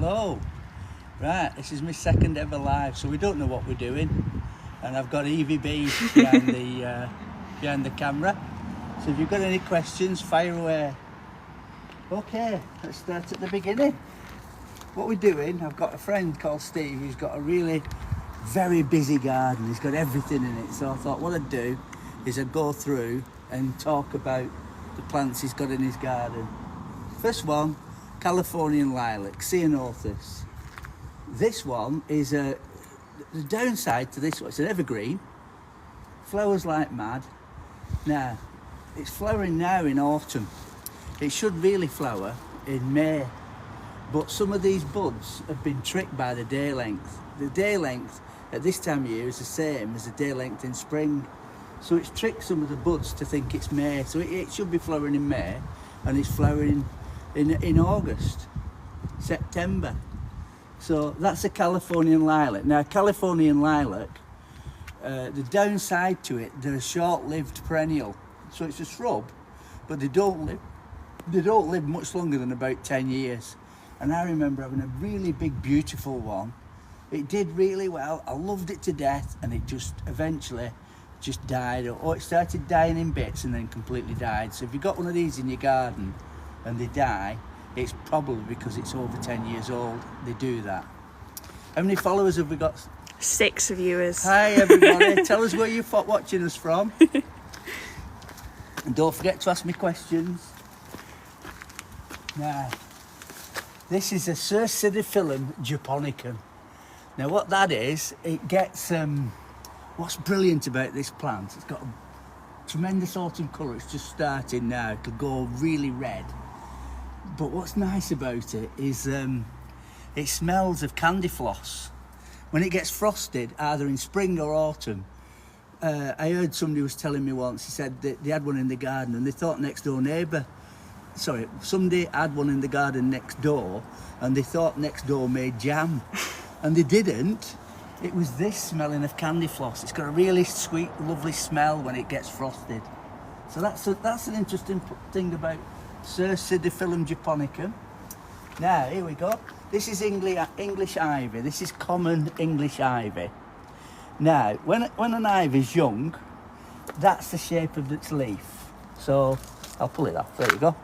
Hello. Right, this is my second ever live, so we don't know what we're doing, and I've got EVB behind the camera. So if you've got any questions, fire away. Okay, let's start at the beginning. What we're doing, I've got a friend called Steve who's got a really very busy garden. He's got everything in it, so I thought what I'd do is I'd go through and talk about the plants he's got in his garden. First one, Californian lilac, Ceanothus. This one is the downside to this one, it's an evergreen, flowers like mad. Now, it's flowering now in autumn. It should really flower in May, but some of these buds have been tricked by the day length. The day length at this time of year is the same as the day length in spring. So it's tricked some of the buds to think it's May. So it should be flowering in May, and it's flowering in August, September. So that's a Californian lilac. Now, Californian lilac, the downside to it, they're a short-lived perennial. So it's a shrub, but they don't live much longer than about 10 years. And I remember having a really big, beautiful one. It did really well. I loved it to death, and it just eventually just died. Or it started dying in bits and then completely died. So if you've got one of these in your garden and they die, it's probably because it's over 10 years old. They do that. How many followers have we got? 6 viewers. Hi everybody. Tell us where you're watching us from. And don't forget to ask me questions. Now, this is a Cercidophyllum japonicum. Now what that is, it gets, what's brilliant about this plant, it's got a tremendous autumn colour. It's just starting now. It'll go really red. But what's nice about it is it smells of candy floss. When it gets frosted, either in spring or autumn, I heard somebody was telling me once, he said that they had one in the garden and they thought somebody had one in the garden next door and they thought next door made jam. And they didn't. It was this smelling of candy floss. It's got a really sweet, lovely smell when it gets frosted. So that's an interesting thing about Cercidophyllum japonicum. Now, here we go. This is English ivy. This is common English ivy. Now, when an ivy's young, that's the shape of its leaf. So, I'll pull it off. There you go.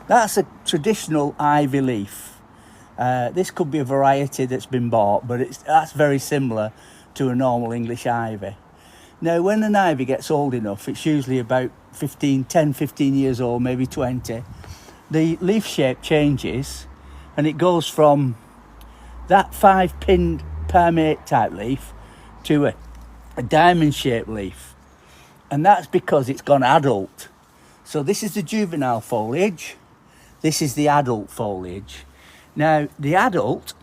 That's a traditional ivy leaf. This could be a variety that's been bought, but that's very similar to a normal English ivy. Now, when an ivy gets old enough, it's usually about 10, 15 years old, maybe 20. The leaf shape changes and it goes from that 5-pinned palmate type leaf to a diamond-shaped leaf. And that's because it's gone adult. So this is the juvenile foliage. This is the adult foliage. Now, the adult,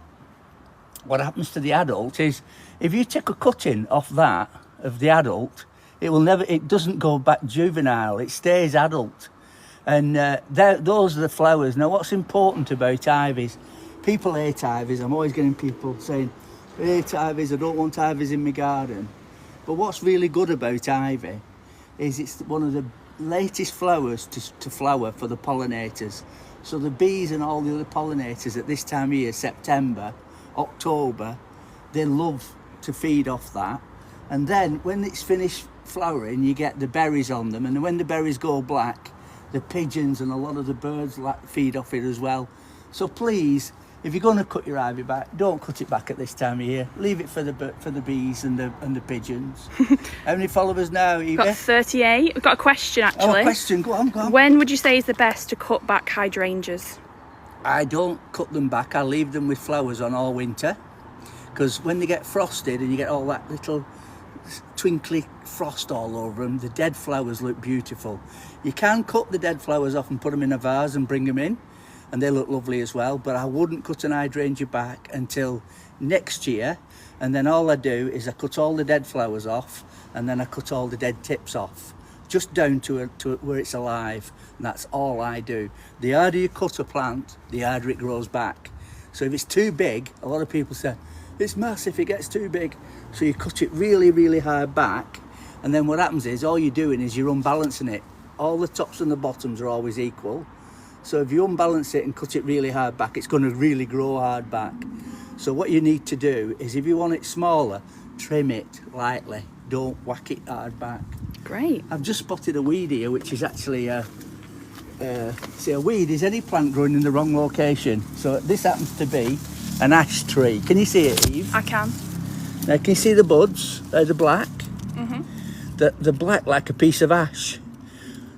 what happens to the adult is if you take a cutting off that, of the adult, it doesn't go back juvenile, it stays adult. And those are the flowers. Now, what's important about ivies, people hate ivies. I'm always getting people saying, I hate ivies, I don't want ivies in my garden. But what's really good about ivy is it's one of the latest flowers to flower for the pollinators. So the bees and all the other pollinators at this time of year, September, October, they love to feed off that. And then when it's finished flowering, you get the berries on them. And when the berries go black, the pigeons and a lot of the birds feed off it as well. So please, if you're going to cut your ivy back, don't cut it back at this time of year. Leave it for the bees and the pigeons. How many followers now, Evie? We've got 38. We've got a question, actually. Oh, a question. Go on. When would you say is the best to cut back hydrangeas? I don't cut them back. I leave them with flowers on all winter. Because when they get frosted and you get all that little twinkly frost all over them, the dead flowers look beautiful. You can cut the dead flowers off and put them in a vase and bring them in, and they look lovely as well, but I wouldn't cut an hydrangea back until next year. And then all I do is I cut all the dead flowers off, and then I cut all the dead tips off, just down to where it's alive, and that's all I do. The harder you cut a plant, the harder it grows back. So if it's too big, a lot of people say it's massive, it gets too big. So you cut it really, really hard back, and then what happens is all you're doing is you're unbalancing it. All the tops and the bottoms are always equal, So if you unbalance it and cut it really hard back, it's going to really grow hard back. So what you need to do is, if you want it smaller, trim it lightly. Don't whack it hard back. Great. I've just spotted a weed here, which is actually a weed is any plant growing in the wrong location. So this happens to be an ash tree. Can you see it, Eve? I can. Now, can you see the buds? They're black. Mhm. They're black like a piece of ash.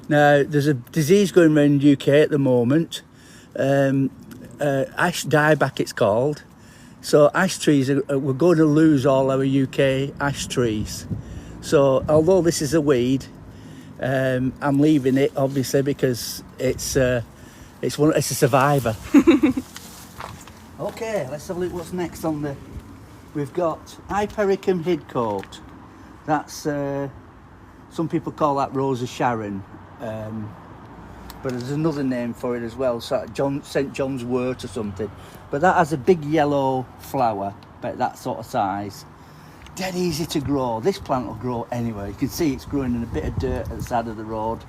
Now, there's a disease going around the UK at the moment. Ash dieback, it's called. So ash trees, we're going to lose all our UK ash trees. So although this is a weed, I'm leaving it obviously because it's a survivor. Okay, let's have a look what's next on the. We've got Hypericum hidcoat. That's some people call that Rose of Sharon, but there's another name for it as well, so St John's wort or something. But that has a big yellow flower, about that sort of size. Dead easy to grow. This plant will grow anywhere. You can see it's growing in a bit of dirt at the side of the road,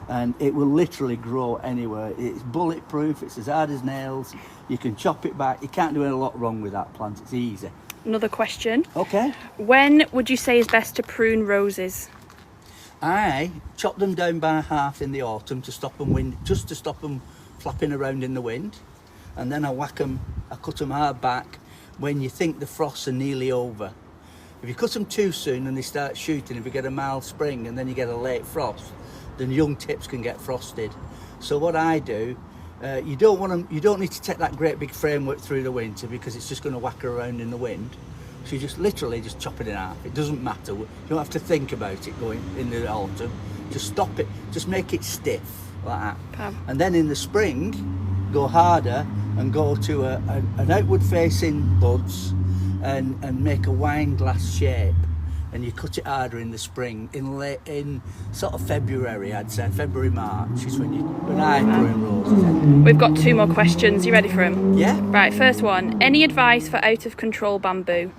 and it will literally grow anywhere. It's bulletproof. It's as hard as nails. You can chop it back. You can't do a lot wrong with that plant. It's easy. Another question. Okay. When would you say is best to prune roses? I chop them down by half in the autumn to stop them just to stop them flapping around in the wind, and then I cut them hard back when you think the frosts are nearly over. If you cut them too soon and they start shooting, if you get a mild spring and then you get a late frost, then young tips can get frosted. So what I do, you don't need to take that great big framework through the winter because it's just going to whack around in the wind. So you just literally just chop it in half. It doesn't matter. You don't have to think about it going in the autumn. Just stop it. Just make it stiff like that. Fab. And then in the spring, go harder and go to an outward facing buds and make a wine glass shape. And you cut it harder in the spring. In sort of February, I'd say February, March is when I prune roses. We've got 2 more questions. You ready for them? Yeah. Right, first one. Any advice for out of control bamboo?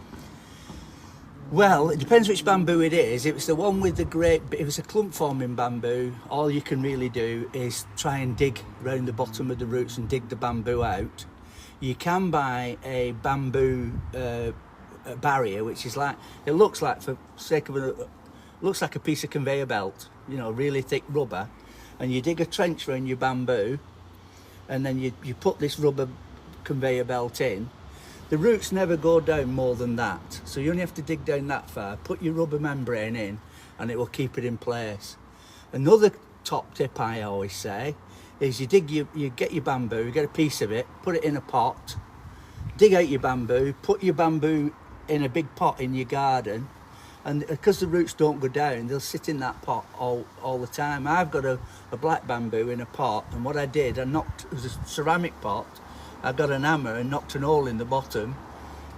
Well, it depends which bamboo it is. If it's the one with if it's a clump forming bamboo, all you can really do is try and dig around the bottom of the roots and dig the bamboo out. You can buy a bamboo barrier, which is like, it looks like, for sake of looks like a piece of conveyor belt, really thick rubber, and you dig a trench around your bamboo, and then you put this rubber conveyor belt in. The roots never go down more than that, so you only have to dig down that far, put your rubber membrane in, and it will keep it in place. Another top tip I always say is you get your bamboo, you get a piece of it, put it in a pot, dig out your bamboo, put your bamboo in a big pot in your garden, and because the roots don't go down, they'll sit in that pot all the time. I've got a black bamboo in a pot, and what I did, it was a ceramic pot. I got an hammer and knocked an hole in the bottom,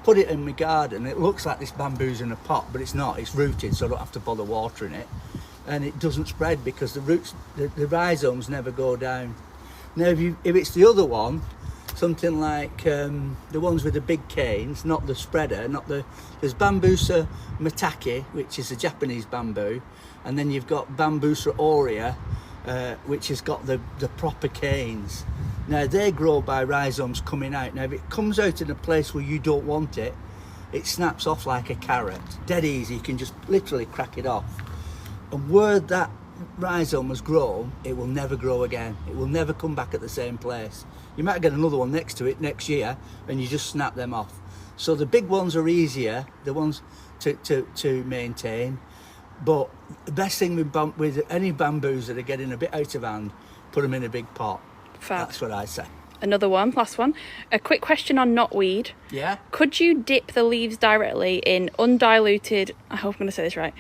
put it in my garden. It looks like this bamboo's in a pot, but it's not. It's rooted, so I don't have to bother watering it, and it doesn't spread because the roots, the rhizomes never go down. Now, if it's the other one, something like the ones with the big canes, not the spreader, there's Bambusa mataki, which is a Japanese bamboo, and then you've got Bambusa aurea, which has got the proper canes. Now they grow by rhizomes coming out. Now if it comes out in a place where you don't want it, it snaps off like a carrot. Dead easy, you can just literally crack it off. And where that rhizome has grown, it will never grow again. It will never come back at the same place. You might get another one next to it next year and you just snap them off. So the big ones are easier, the ones to maintain. But the best thing with any bamboos that are getting a bit out of hand, put them in a big pot. Fab. That's what I say. Another one, last one. A quick question on knotweed. Yeah? Could you dip the leaves directly in undiluted, I hope I'm going to say this right,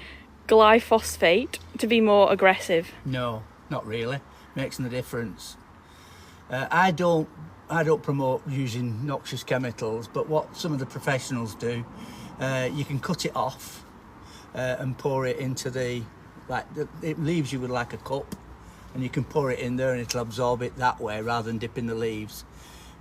glyphosate to be more aggressive? No, not really. Makes no difference. I don't promote using noxious chemicals, but what some of the professionals do, you can cut it off and pour it into it leaves you with like a cup, and you can pour it in there and it'll absorb it that way rather than dipping the leaves.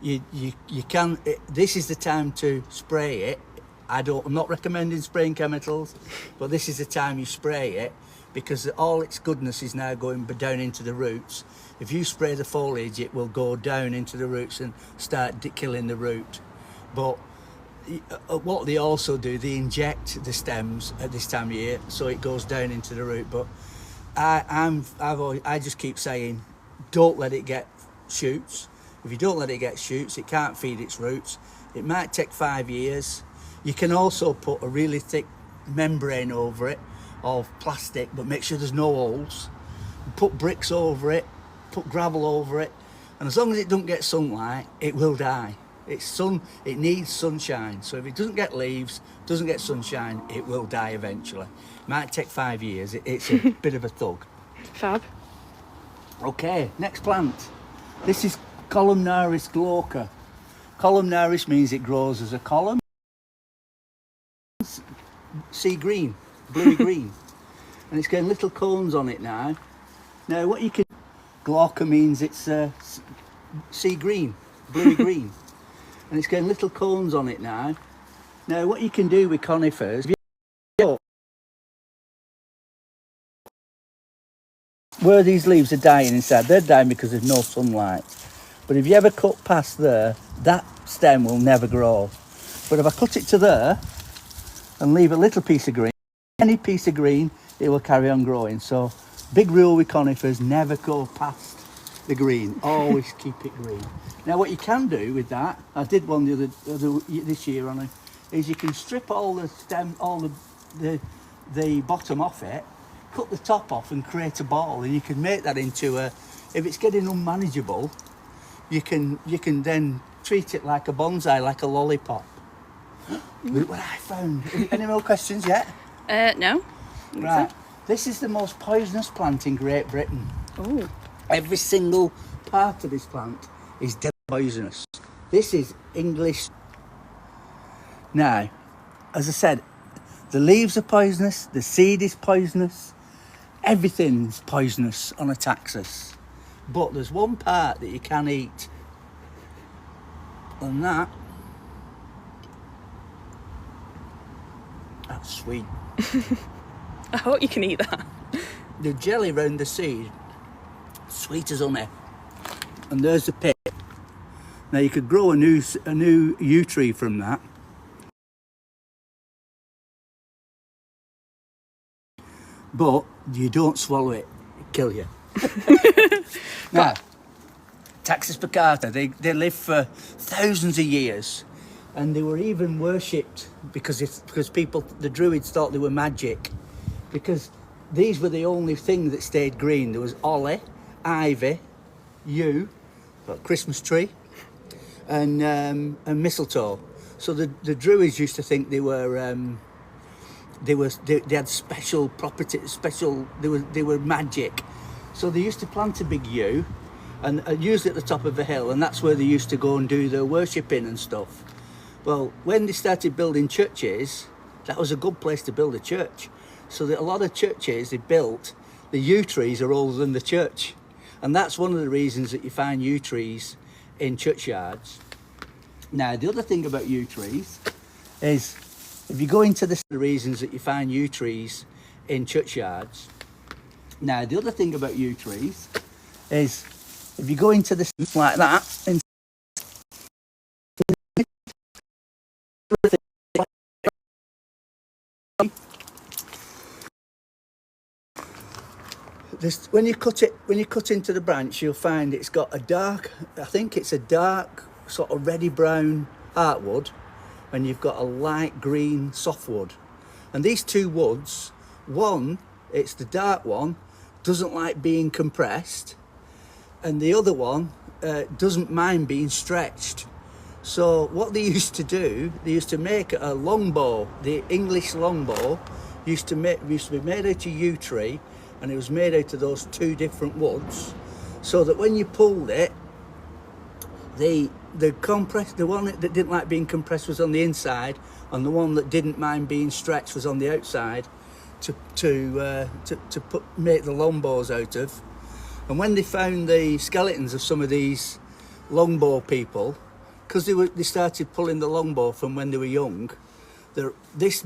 This is the time to spray it. I'm not recommending spraying chemicals, but this is the time you spray it because all its goodness is now going down into the roots, if you spray the foliage, it will go down into the roots and start killing the root. But what they also do, they inject the stems at this time of year, so it goes down into the root. But I just keep saying, don't let it get shoots. If you don't let it get shoots, it can't feed its roots. It might take 5 years. You can also put a really thick membrane over it of plastic, but make sure there's no holes. Put bricks over it, put gravel over it, and as long as it doesn't get sunlight, it will die. It needs sunshine. So if it doesn't get leaves, doesn't get sunshine, it will die eventually. It might take 5 years. It's a bit of a thug. Fab. Okay, next plant. This is Columnaris glauca. Columnaris means it grows as a column. Sea green, bluey green. And it's getting little cones on it now. Now what you can... Glauca means it's sea green, bluey green. And it's getting little cones on it now. Now what you can do with conifers... Where these leaves are dying inside, they're dying because there's no sunlight. But if you ever cut past there, that stem will never grow. But if I cut it to there and leave a little piece of green, any piece of green, it will carry on growing. So big rule with conifers, never go past the green. Always keep it green. Now what you can do with that, I did one this year on it, is you can strip all the stem, all the bottom off it, cut the top off and create a ball, and you can make that into a, if it's getting unmanageable, you can then treat it like a bonsai, like a lollipop. Look what I found. Any more questions yet? No. Right. This is the most poisonous plant in Great Britain. Oh. Every single part of this plant is dead poisonous. This is English. Now, as I said, the leaves are poisonous, the seed is poisonous, everything's poisonous on a taxus. But there's one part that you can eat, and that's sweet. I hope you can eat that. The jelly round the seed, sweet as honey. And there's the pit. Now you could grow a new yew tree from that. But you don't swallow it, it'll kill you. Now, Taxus baccata, they lived for thousands of years, and they were even worshipped because people, the Druids, thought they were magic, because these were the only thing that stayed green. There was holly, ivy, yew, Christmas tree, and mistletoe. So the Druids used to think they had special properties, they were magic. So they used to plant a big yew and use it at the top of a hill, and that's where they used to go and do their worshipping and stuff. Well, when they started building churches, that was a good place to build a church. So that a lot of churches they built, the yew trees are older than the church. And that's one of the reasons that you find yew trees in churchyards. Now, the other thing about yew trees is, if you go into the reasons that you find yew trees in churchyards. Now, the other thing about yew trees is, if you go into this like that, when you cut into the branch, you'll find it's got a dark, I think it's a dark sort of reddy brown heartwood, and you've got a light green softwood. And these two woods, one, it's the dark one, doesn't like being compressed, and the other one doesn't mind being stretched. So what they used to do, they used to make a longbow. The English longbow used to be made out of yew tree, and it was made out of those two different woods, so that when you pulled it, the one that didn't like being compressed was on the inside, and the one that didn't mind being stretched was on the outside, to make the longbows out of. And when they found the skeletons of some of these longbow people, because they started pulling the longbow from when they were young, this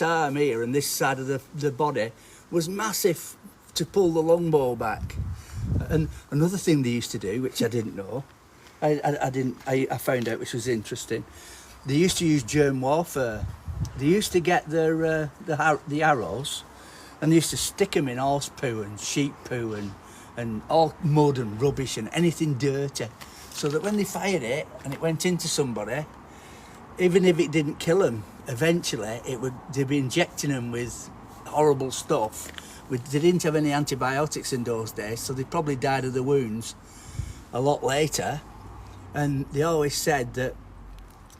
arm here and this side of the body was massive to pull the longbow back. And another thing they used to do, which I didn't know, I found out, which was interesting. They used to use germ warfare. They used to get the arrows, and they used to stick them in horse poo and sheep poo and all mud and rubbish and anything dirty, so that when they fired it and it went into somebody, even if it didn't kill them, eventually they'd be injecting them with horrible stuff. They didn't have any antibiotics in those days, so they probably died of the wounds a lot later. And they always said that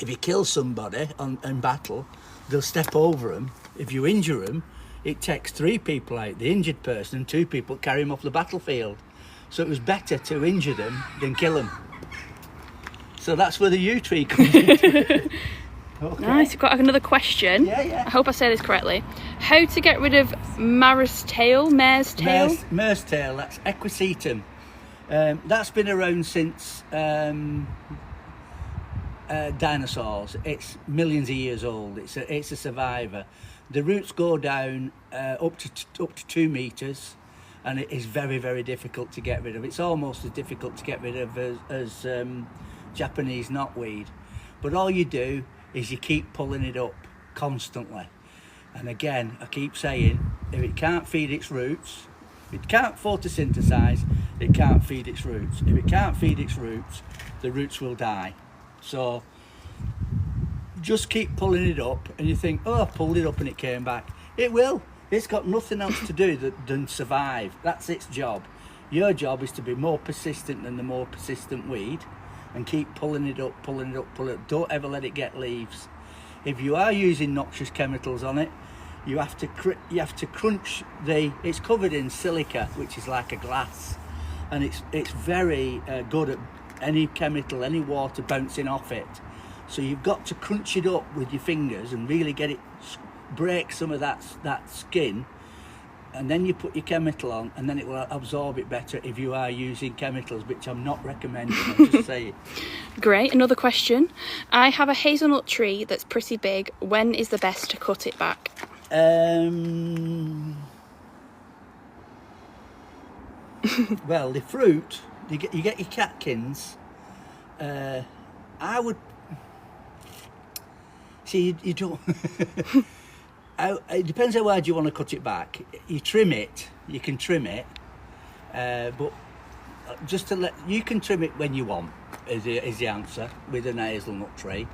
if you kill somebody in battle, they'll step over them. If you injure them, it takes 3 people out, the injured person, and 2 people carry them off the battlefield. So it was better to injure them than kill them. So that's where the yew tree comes in. Okay. Nice. I've got another question. Yeah. I hope I say this correctly. How to get rid of mare's tail? Mare's tail, that's Equisetum. That's been around since dinosaurs. It's millions of years old. It's a survivor. The roots go down up to 2 meters, and it is very, very difficult to get rid of. It's almost as difficult to get rid of as Japanese knotweed. But all you do is you keep pulling it up constantly. And again, I keep saying, if it can't feed its roots, if it can't photosynthesize, it can't feed its roots. If it can't feed its roots, the roots will die. So just keep pulling it up, and you think, oh, I pulled it up and it came back. It will. It's got nothing else to do than survive. That's its job. Your job is to be more persistent than the more persistent weed, and keep pulling it up. Don't ever let it get leaves. If you are using noxious chemicals on it, you have to crunch it's covered in silica, which is like a glass, and it's very good at any chemical, any water bouncing off it. So you've got to crunch it up with your fingers and really get it, break some of that skin, and then you put your chemical on, and then it will absorb it better if you are using chemicals, which I'm not recommending. I'm just saying. Great. Another question. I have a hazelnut tree that's pretty big. When is the best to cut it back? Well, the fruit, you get your catkins. I would see you don't. It depends how hard you want to cut it back. You trim it. You can trim it, but just to you can trim it when you want. Is the answer with an hazelnut tree.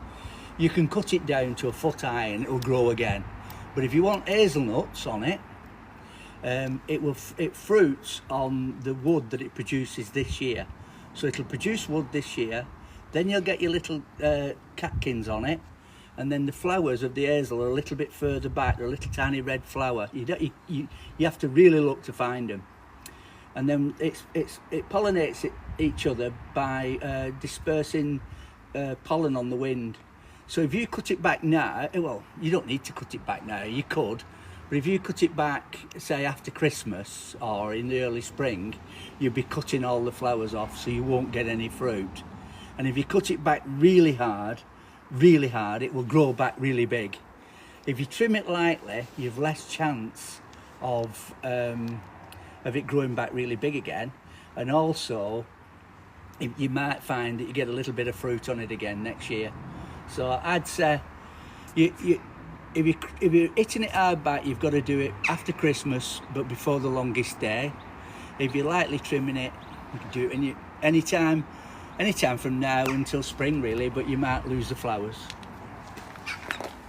You can cut it down to a foot high and it will grow again. But if you want hazelnuts on it, it fruits on the wood that it produces this year. So it'll produce wood this year. Then you'll get your little catkins on it, and then the flowers of the hazel are a little bit further back. They're a little tiny red flower. You have to really look to find them. And then it pollinates each other by dispersing pollen on the wind. So if you cut it back now, well, you don't need to cut it back now, you could, but if you cut it back, say after Christmas or in the early spring, you'll be cutting all the flowers off, so you won't get any fruit. And if you cut it back really hard, it will grow back really big. If you trim it lightly, you've less chance of it growing back really big again, and also you might find that you get a little bit of fruit on it again next year. So I'd say if you're hitting it hard back, you've got to do it after Christmas, but before the longest day. If you're lightly trimming it, you can do it anytime from now until spring really, but you might lose the flowers.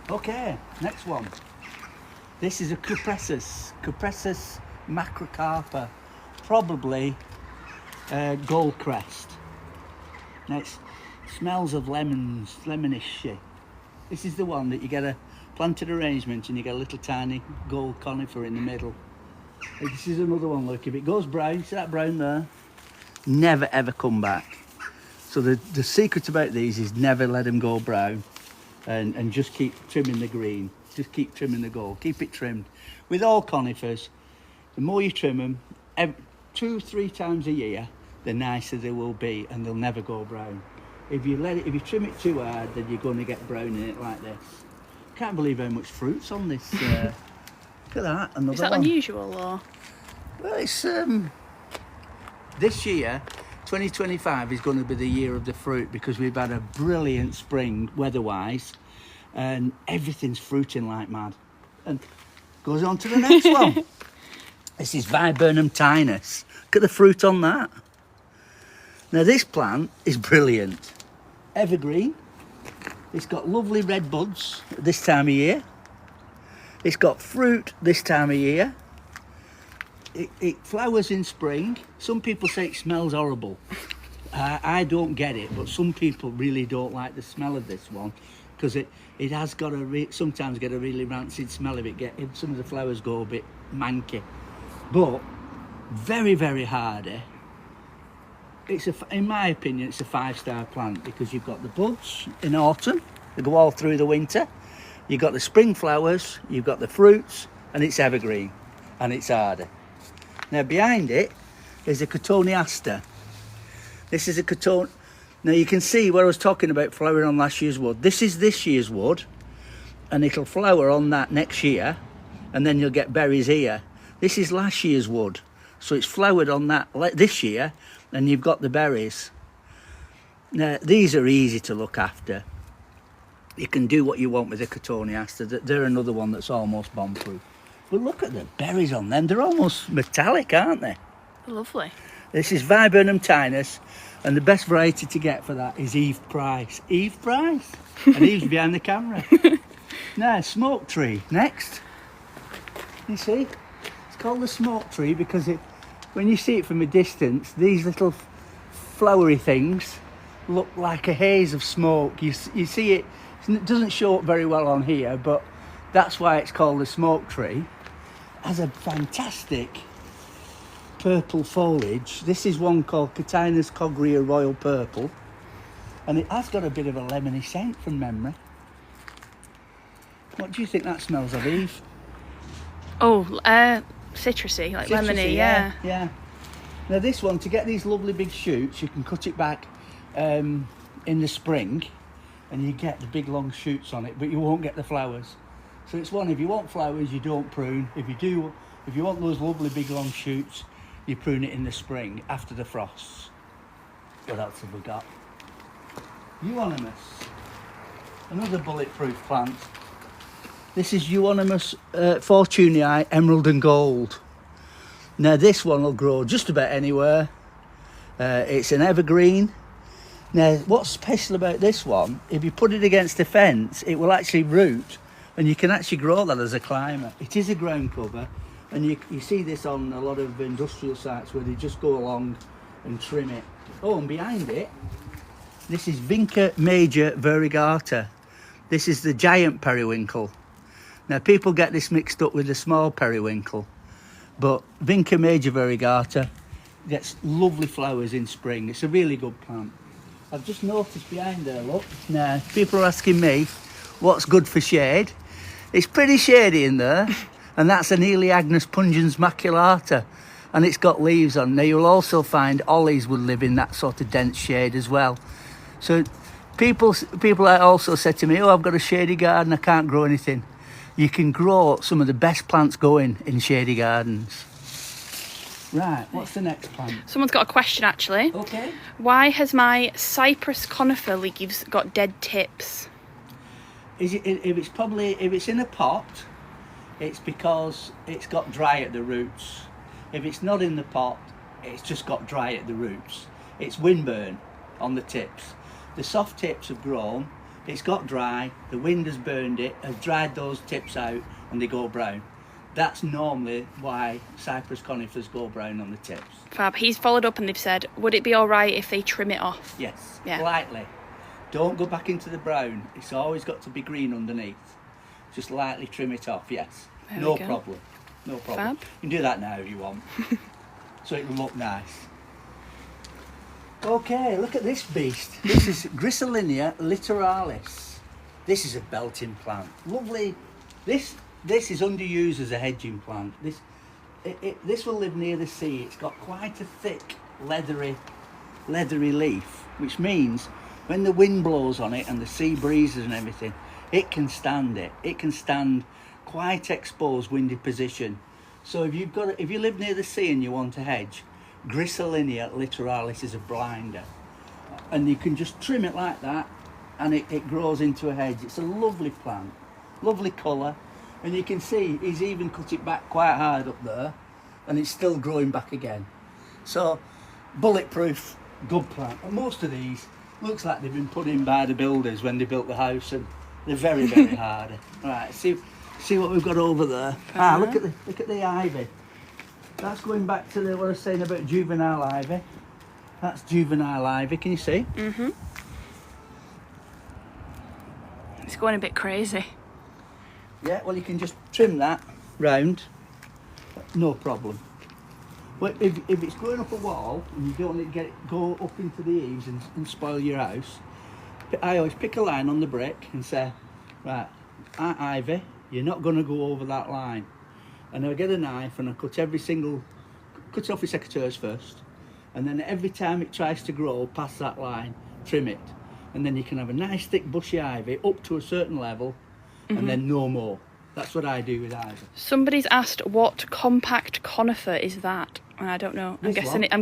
Okay, next one. This is a Cupressus macrocarpa, probably Goldcrest. Now it smells of lemonish. This is the one that you get a planted arrangement and you get a little tiny gold conifer in the middle. This is another one, look, if it goes brown, see that brown there? Never ever come back. So the secret about these is never let them go brown, and just keep trimming the green, just keep trimming the gold, keep it trimmed. With all conifers, the more you trim them, 2-3 times a year, the nicer they will be, and they'll never go brown. If you trim it too hard, then you're going to get brown in it like this. Can't believe how much fruit's on this. Look at that, another one. Is that unusual or? Well, it's This year, 2025 is going to be the year of the fruit because we've had a brilliant spring weather-wise, and everything's fruiting like mad. And goes on to the next one. This is Viburnum tinus. Look at the fruit on that. Now this plant is brilliant. Evergreen. It's got lovely red buds at this time of year. It's got fruit this time of year. It flowers in spring. Some people say it smells horrible. I don't get it, but some people really don't like the smell of this one because it has got sometimes get a really rancid smell if some of the flowers go a bit manky. But very, very hardy. In my opinion, it's a 5-star plant because you've got the buds in autumn. They go all through the winter. You've got the spring flowers, you've got the fruits, and it's evergreen, and it's hardy. Now behind it is a Cotoneaster. This is a Cotoneaster. Now you can see where I was talking about flowering on last year's wood. This is this year's wood, and it'll flower on that next year, and then you'll get berries here. This is last year's wood, so it's flowered on that this year, and you've got the berries. Now these are easy to look after. You can do what you want with a Cotoneaster. They're another one that's almost bomb-proof. But look at the berries on them. They're almost metallic, aren't they? Lovely. This is Viburnum tinus, and the best variety to get for that is Eve Price. Eve Price? And Eve's behind the camera. Now, smoke tree, next. You see? It's called the smoke tree because when you see it from a distance, these little flowery things look like a haze of smoke. You see it doesn't show up very well on here, but that's why it's called the smoke tree. It has a fantastic purple foliage. This is one called Catinus cogrea royal purple, and it has got a bit of a lemony scent from memory. What do you think that smells of, Eve? Oh, citrusy, like Citrusy, lemony, yeah. Yeah. Now this one, to get these lovely big shoots, you can cut it back in the spring, and you get the big long shoots on it, but you won't get the flowers. So it's one, if you want flowers, you don't prune. If you want those lovely big long shoots, you prune it in the spring after the frosts. What else have we got? Euonymus, another bulletproof plant. This is Euonymus Fortunei Emerald and Gold. Now this one will grow just about anywhere. It's an evergreen. Now what's special about this one, if you put it against a fence, it will actually root, and you can actually grow that as a climber. It is a ground cover, and you see this on a lot of industrial sites where they just go along and trim it. Oh, and behind it, this is Vinca major variegata. This is the giant periwinkle. Now people get this mixed up with the small periwinkle, but Vinca major variegata gets lovely flowers in spring. It's a really good plant. I've just noticed behind there, look. Now people are asking me what's good for shade. It's pretty shady in there, and that's an Elaeagnus pungens maculata, and it's got leaves on. Now you'll also find ollies would live in that sort of dense shade as well. So people also said to me, oh, I've got a shady garden, I can't grow anything. You can grow some of the best plants going in shady gardens. Right, what's the next plant? Someone's got a question actually. Okay. Why has my cypress conifer leaves got dead tips? If it's in a pot, it's because it's got dry at the roots. If it's not in the pot, it's just got dry at the roots. It's windburn on the tips. The soft tips have grown, it's got dry, the wind has burned it, has dried those tips out, and they go brown. That's normally why cypress conifers go brown on the tips. Fab. He's followed up and they've said, would it be all right if they trim it off? Yes, Yeah. lightly. Don't go back into the brown. It's always got to be green underneath. Just lightly trim it off, yes. There No we go. problem. No problem. Fab. You can do that now if you want. So it will look nice. Okay, look at this beast. This is Griselinia littoralis. This is a belting plant. Lovely. This is underused as a hedging plant. This will live near the sea. It's got quite a thick, leathery leaf, which means when the wind blows on it and the sea breezes and everything, it can stand it. It can stand quite exposed windy position. So if you live near the sea and you want to hedge, Gristilinia littoralis is a blinder. And you can just trim it like that and it grows into a hedge. It's a lovely plant, lovely colour. And you can see he's even cut it back quite hard up there and it's still growing back again. So bulletproof, good plant. And most of these looks like they've been put in by the builders when they built the house, and they're very, very hard. Right, see what we've got over there. Look at the ivy. That's going back to what I was saying about juvenile ivy. That's juvenile ivy, can you see? Mm-hmm. It's going a bit crazy. Yeah, well, you can just trim that round, no problem. But if it's going up a wall and you don't want to go up into the eaves and spoil your house, I always pick a line on the brick and say, right, ivy, you're not going to go over that line. And I get a knife and I cut off your secateurs first, and then every time it tries to grow past that line, trim it. And then you can have a nice thick bushy ivy up to a certain level, and then no more. That's what I do with ivy. Somebody's asked what compact conifer is that? And I don't know. I'm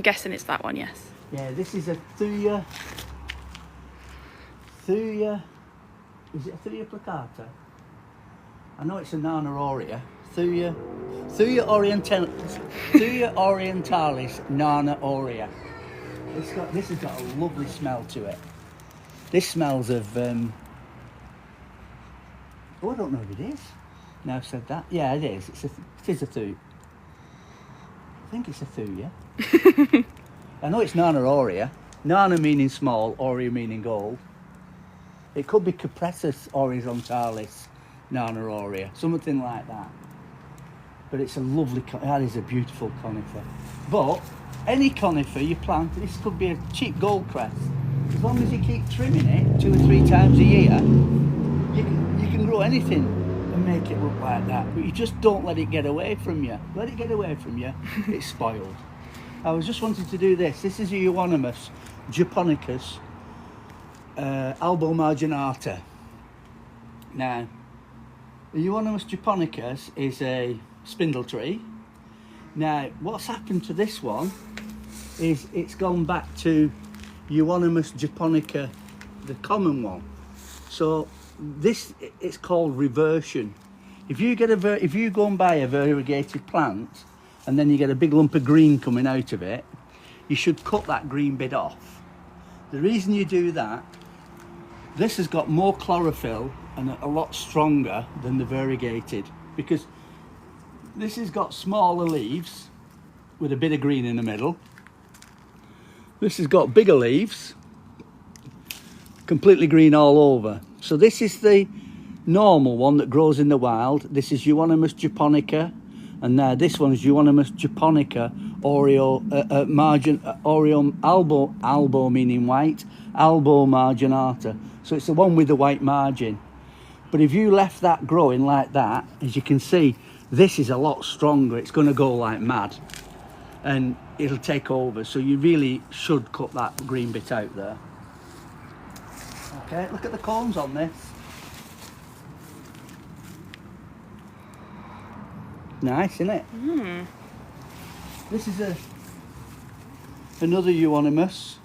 guessing it's that one, yes. Yeah, this is a Thuya. Is it a Thuya plicata? I know it's a Nana aurea. Thuya orientalis Nana aurea. This has got a lovely smell to it. This smells of I don't know if it is. Now I've said that. Yeah, it is. It is a Thuya. I think it's a Thuya. I know it's Nana aurea. Nana meaning small, aurea meaning gold. It could be Cupressus horizontalis Nana aurea, something like that. But it's a lovely, that is a beautiful conifer. But any conifer you plant, this could be a cheap gold crest. As long as you keep trimming it 2 or 3 times a year, you can grow anything and make it look like that. But you just don't let it get away from you. Let it get away from you, it's spoiled. I was just wanting to do this. This is a Euonymus japonicus albomarginata. Now, the Euonymus japonicus is a spindle tree. Now, what's happened to this one is it's gone back to Euonymus japonica, the common one. So this, it's called reversion. If you go and buy a variegated plant and then you get a big lump of green coming out of it, you should cut that green bit off. The reason you do that, this has got more chlorophyll and a lot stronger than the variegated, because this has got smaller leaves with a bit of green in the middle. This has got bigger leaves, completely green all over. So this is the normal one that grows in the wild. This is Euonymus japonica, and now this one is Euonymus japonica albo meaning white, albo marginata. So it's the one with the white margin. But if you left that growing like that, as you can see, this is a lot stronger. It's going to go like mad and it'll take over. So you really should cut that green bit out there. Okay, look at the cones on this. Nice, isn't it? Mm. This is another Euonymus.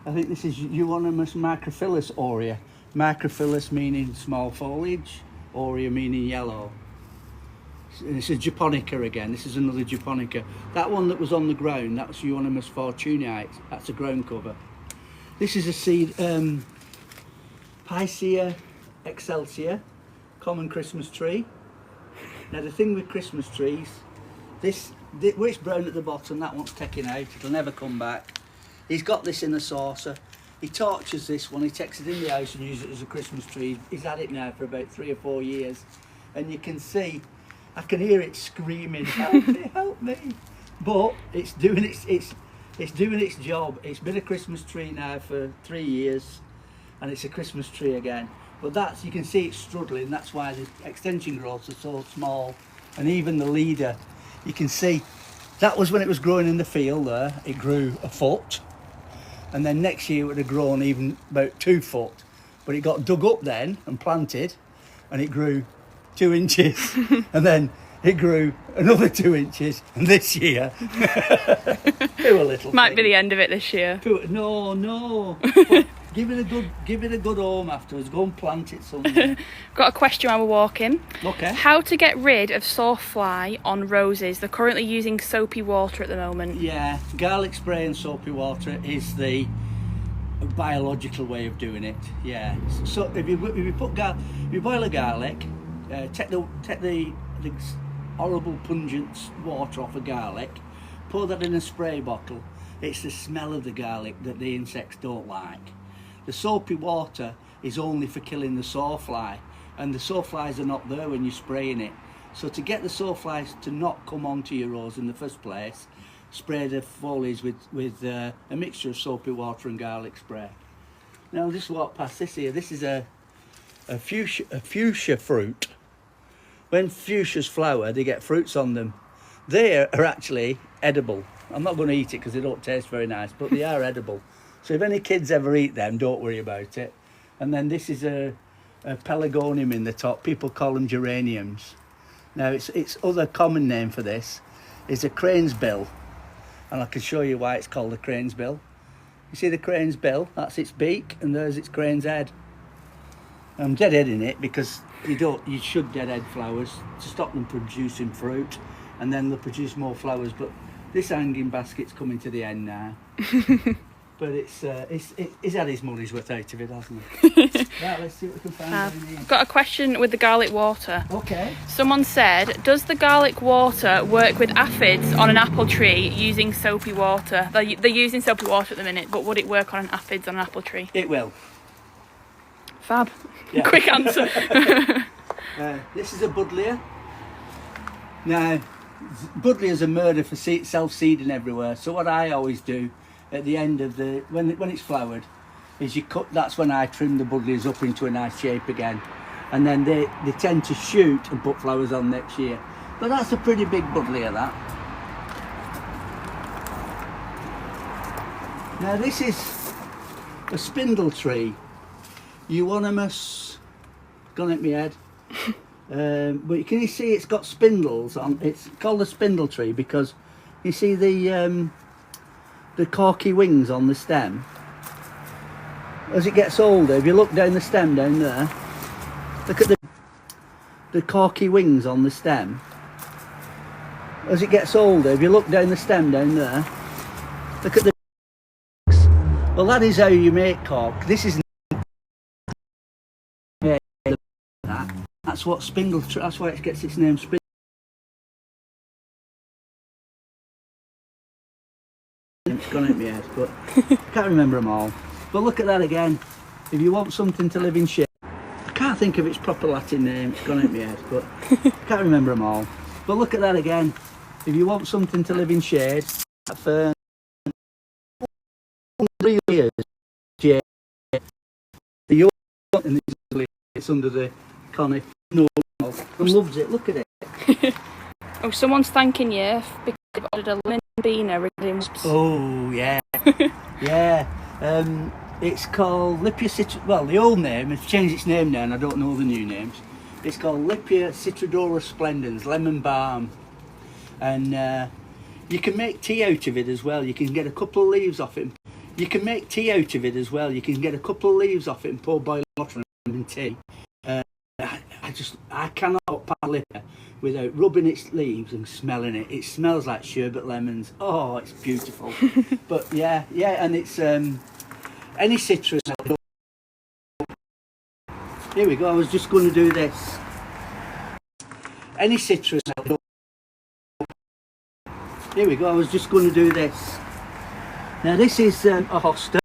I think this is Euonymus microphyllus aurea. Microphyllus meaning small foliage, aurea meaning yellow. This is japonica again. This is another japonica. That one that was on the ground, that's Euonymus fortunite. That's a ground cover. This is a seed, Picea excelsior, common Christmas tree. Now the thing with Christmas trees, where it's brown at the bottom, that one's taken out. It'll never come back. He's got this in a saucer. He tortures this one. He takes it in the house and uses it as a Christmas tree. He's had it now for about 3 or 4 years, and you can see, I can hear it screaming, "Help me, help me!" But it's doing its job. It's been a Christmas tree now for 3 years, and it's a Christmas tree again. But you can see it's struggling. That's why the extension growths are so small, and even the leader, you can see that was when it was growing in the field there. It grew a foot, and then next year it would have grown even about 2 foot. But it got dug up then and planted, and it grew 2 inches. And then it grew another 2 inches, and this year, do a little. Might be thing. the end of it this year. No. Give it a good home afterwards. Go and plant it somewhere. Got a question while we're walking. Okay. How to get rid of sawfly on roses? They're currently using soapy water at the moment. Yeah, garlic spray and soapy water is the biological way of doing it. Yeah. So if you boil a garlic, take the horrible pungent water off a garlic, pour that in a spray bottle. It's the smell of the garlic that the insects don't like. The soapy water is only for killing the sawfly, and the sawflies are not there when you're spraying it. So to get the sawflies to not come onto your rose in the first place, spray the foliage with a mixture of soapy water and garlic spray. Now I'll just walk past this here. This is a fuchsia fruit. When fuchsias flower, they get fruits on them. They are actually edible. I'm not going to eat it because they don't taste very nice, but they are edible. So if any kids ever eat them, don't worry about it. And then this is a pelargonium in the top. People call them geraniums. Now its other common name for this is a crane's bill, and I can show you why it's called a crane's bill. You see the crane's bill? That's its beak, and there's its crane's head. I'm deadheading it because you should deadhead flowers to stop them producing fruit, and then they'll produce more flowers. But this hanging basket's coming to the end now. But it's had his money's worth out of it, hasn't it? Right, let's see what we can find. I've got a question with the garlic water. Okay. Someone said, does the garlic water work with aphids on an apple tree using soapy water? They're using soapy water at the minute, but would it work on aphids on an apple tree? It will. Fab. Yeah. Quick answer. This is a buddleia. Now, buddleias are murder for self-seeding everywhere. So what I always do at the end of when it's flowered is that's when I trim the buddleias up into a nice shape again, and then they tend to shoot and put flowers on next year. But that's a pretty big buddleia, that. Now this is a spindle tree, Euonymus, gone at my head. But can you see it's got spindles on? It's called a spindle tree because you see the corky wings on the stem. As it gets older, if you look down the stem down there, look at the corky wings on the stem. As it gets older, if you look down the stem down there, look at the. Well, that is how you make cork. This is. That's what spindle. That's why it gets its name, spindle. It's gone out my head, but I can't remember them all. But look at that again. If you want something to live in shade, I can't think of its proper Latin name. It's gone out my head, but I can't remember them all. But look at that again. If you want something to live in shade, that fern. 3 years. Shade. It's under the conifer. No, and loves it. Look at it. Oh, someone's thanking you because they've ordered a lemon beaner regarding. Oh yeah, yeah. It's called Lipia Citr. Well, the old name. It's changed its name now, and I don't know the new names. It's called Lipia Citrodora splendens, lemon balm, and you can make tea out of it as well. You can get a couple of leaves off it. You can make tea out of it as well. You can get a couple of leaves off it and pour boiling water and tea. I cannot pat Lipia without rubbing its leaves and smelling it. It smells like sherbet lemons. Oh, it's beautiful. But yeah, and it's any citrus. Here we go. I was just going to do this. Any citrus. Here we go. I was just going to do this. Now this is a hosta.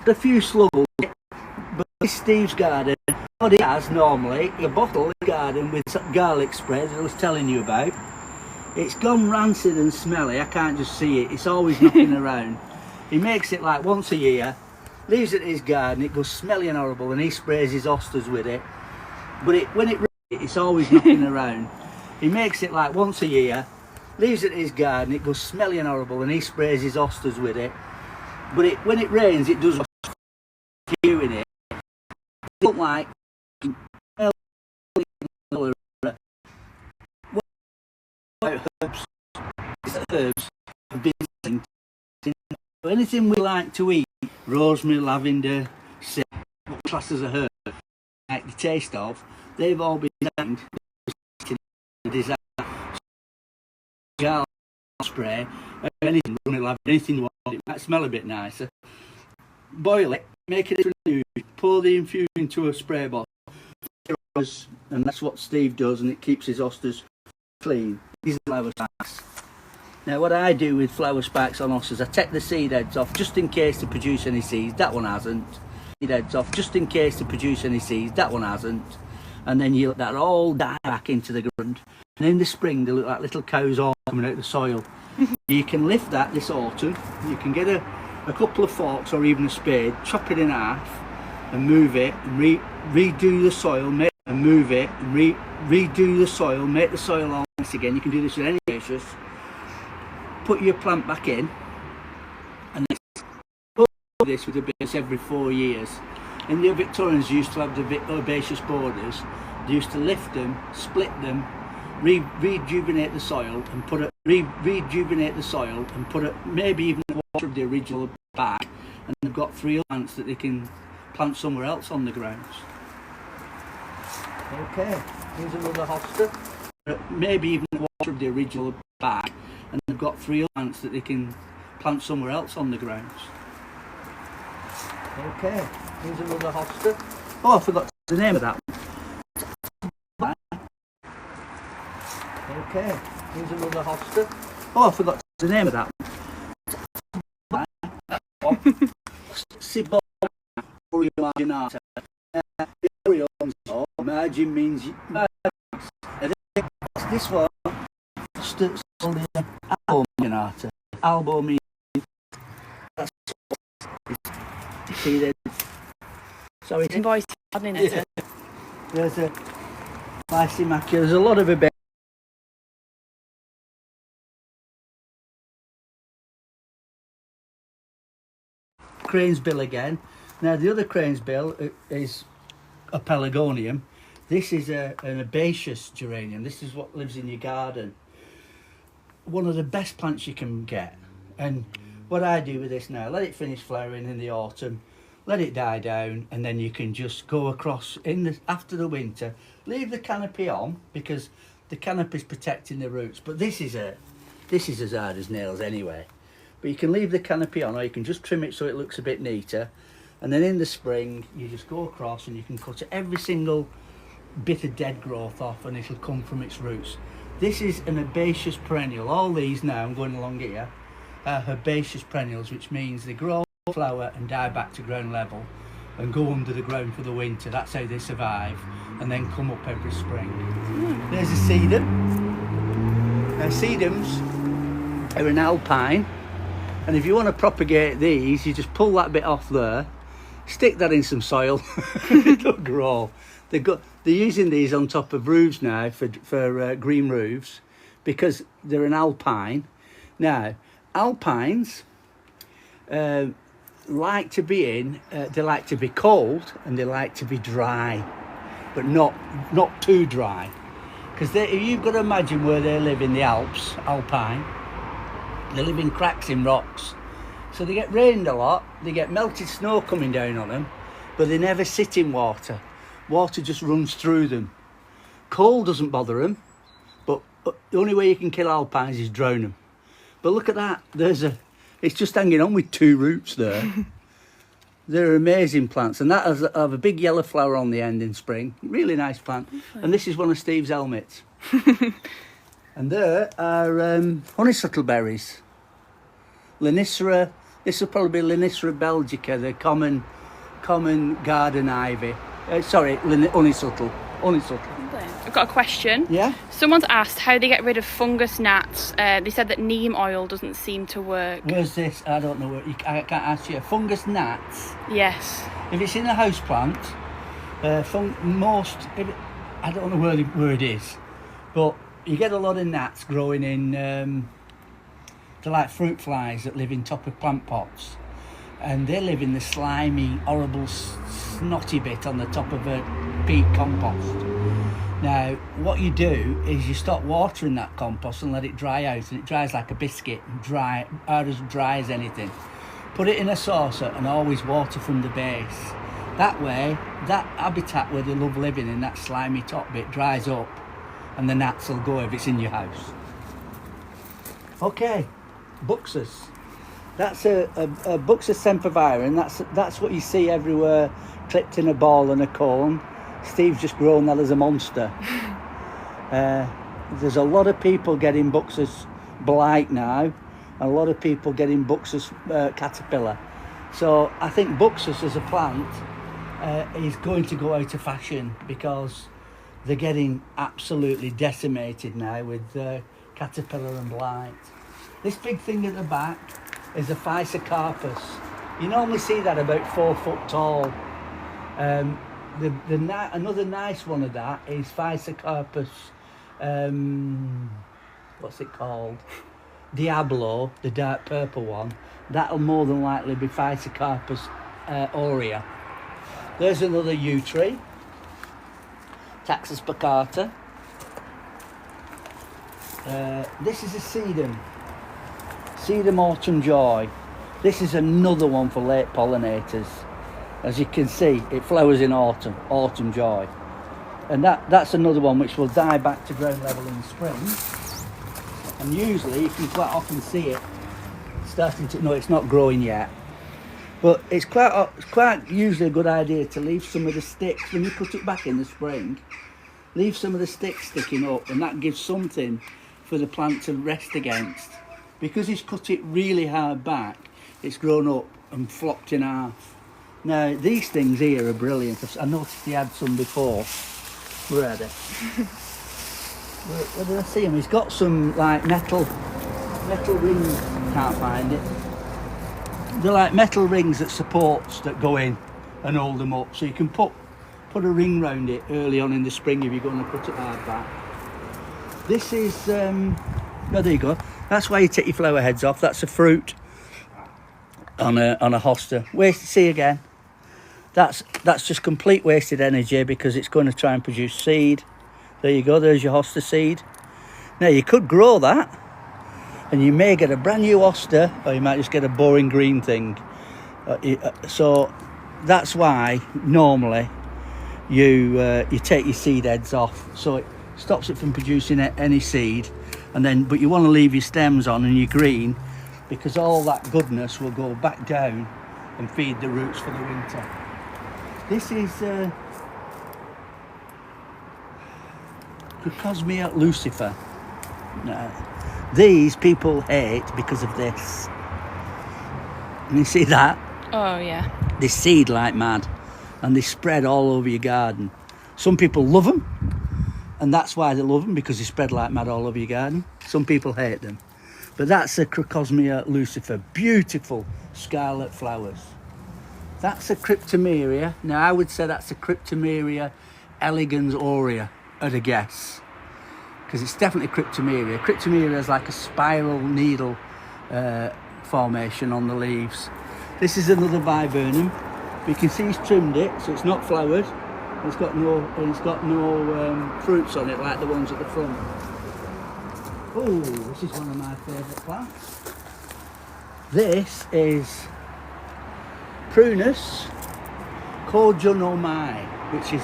A few slugs. But this is Steve's garden. What he has normally, a bottle in the garden with garlic spray that I was telling you about. It's gone rancid and smelly. I can't just see it. It's always knocking around. He makes it like once a year, leaves it in his garden. It goes smelly and horrible, and he sprays his hostas with it. But it's always knocking around. He makes it like once a year, leaves it in his garden. It goes smelly and horrible, and he sprays his hostas with it. But when it rains, it does you in it. It don't like. about herbs. Herbs have been linked in anything we like to eat, rosemary, lavender, sage, classes of herbs, like the taste of, they've all been designed to design jar spray, anything, rosemary, lavender, anything you want, it might smell a bit nicer. Boil it, make it into a infusion, pour the infusion into a spray bottle, and that's what Steve does, and it keeps his oysters clean. These are flower spikes. Now what I do with flower spikes on oysters, I take the seed heads off just in case to produce any seeds. That one hasn't. Seed heads off just in case to produce any seeds. That one hasn't. And then you let that all die back into the ground. And in the spring they look like little cows all coming out of the soil. You can lift that this autumn. You can get a couple of forks or even a spade, chop it in half and move it and redo the soil, redo the soil, make the soil all nice again. You can do this with any basis. Put your plant back in, and then put this with a base every 4 years. And the Victorians used to have the herbaceous borders. They used to lift them, split them, rejuvenate the soil, and put it, maybe even the water of the original back. And they've got 3 plants that they can plant somewhere else on the grounds. Okay, here's another hoster. Maybe even the water of the original back. And they've got 3 plants that they can plant somewhere else on the grounds. Okay, here's another hoster. Oh, I forgot the name of that one. Okay, here's another hoster. Oh, I forgot the name of that one. Cibola marginata. Margin means this one. Albominata. Albo means see there. Sorry. Voice in it. There's a Lysimachia. There's a lot of a crane's bill again. Now the other crane's bill is a pelargonium. This is an herbaceous geranium. This is what lives in your garden. One of the best plants you can get. And what I do with this now, let it finish flowering in the autumn, let it die down, and then you can just go across after the winter. Leave the canopy on because the canopy is protecting the roots. But this is as hard as nails anyway. But you can leave the canopy on, or you can just trim it so it looks a bit neater. And then in the spring, you just go across and you can cut every single bit of dead growth off, and it'll come from its roots. This is an herbaceous perennial. All these now, I'm going along here, are herbaceous perennials, which means they grow, flower and die back to ground level and go under the ground for the winter. That's how they survive, and then come up every spring. There's a sedum. Now sedums are an alpine, and if you want to propagate these, you just pull that bit off there, stick that in some soil, it'll grow. They're using these on top of roofs now for green roofs because they're an alpine. Now, alpines like to be they like to be cold and they like to be dry, but not too dry. Because you've got to imagine where they live in the Alps, alpine. They live in cracks in rocks. So they get rained a lot, they get melted snow coming down on them, but they never sit in water. Water just runs through them. Cold doesn't bother them, but the only way you can kill alpines is drown them. But look at that, it's just hanging on with 2 roots there. They're amazing plants, and that has a big yellow flower on the end in spring. Really nice plant. And this is one of Steve's helmets. And there are honeysuckle berries. Linicera, this will probably be Linicera belgica, the common garden ivy. Honeysuckle. I've got a question. Yeah? Someone's asked how they get rid of fungus gnats. They said that neem oil doesn't seem to work. Where's this? I don't know. I can't ask you. Fungus gnats? Yes. If it's in a house plant, I don't know where it is, but you get a lot of gnats growing in, they're like fruit flies that live in top of plant pots. And they live in the slimy, horrible, snotty bit on the top of a peat compost. Now, what you do is you stop watering that compost and let it dry out, and it dries like a biscuit, dry, or as dry as anything. Put it in a saucer and always water from the base. That way, that habitat where they love living in, that slimy top bit, dries up, and the gnats will go if it's in your house. Okay, Buxus. That's a Buxus sempervirens. That's what you see everywhere, clipped in a ball and a cone. Steve's just grown that as a monster. There's a lot of people getting Buxus blight now, and a lot of people getting Buxus caterpillar. So I think Buxus as a plant is going to go out of fashion because they're getting absolutely decimated now with caterpillar and blight. This big thing at the back is a Physocarpus. You normally see that about 4 foot tall. Another nice one of that is Physocarpus, what's it called? Diablo, the dark purple one. That'll more than likely be Physocarpus aurea. There's another yew tree, Taxus baccata. This is a sedum, Sedum autumn joy. This is another one for late pollinators. As you can see, it flowers in autumn, autumn joy. And that's another one which will die back to ground level in the spring. And usually you can quite often see it starting to, no, it's not growing yet. But it's quite usually a good idea to leave some of the sticks, when you put it back in the spring, leave some of the sticks sticking up, and that gives something for the plant to rest against. Because he's cut it really hard back, it's grown up and flopped in half. Now, these things here are brilliant. I noticed he had some before. Where are they? Where did I see him? He's got some like metal rings. Can't find it. They're like metal rings that supports that go in and hold them up. So you can put a ring round it early on in the spring if you're going to put it hard back. This is, oh, there you go. That's why you take your flower heads off. That's a fruit on a hosta. See again. That's just complete wasted energy because it's going to try and produce seed. There you go, there's your hosta seed. Now you could grow that and you may get a brand new hosta, or you might just get a boring green thing. So that's why normally you take your seed heads off, so it stops it from producing any seed. And then, but you want to leave your stems on and your green, because all that goodness will go back down and feed the roots for the winter. This is Crocosmia lucifer. These people hate because of this. And you see that? Oh yeah. They seed like mad and they spread all over your garden. Some people love them, and that's why they love them, because they spread like mad all over your garden. Some people hate them. But that's a Crocosmia lucifer. Beautiful scarlet flowers. That's a Cryptomeria. Now I would say that's a Cryptomeria elegans aurea at a guess, because it's definitely Cryptomeria. Cryptomeria is like a spiral needle formation on the leaves. This is another viburnum. You can see he's trimmed it, so it's not flowered. It's got no fruits on it like the ones at the front. Oh, this is one of my favourite plants. This is Prunus Kojunomai, which is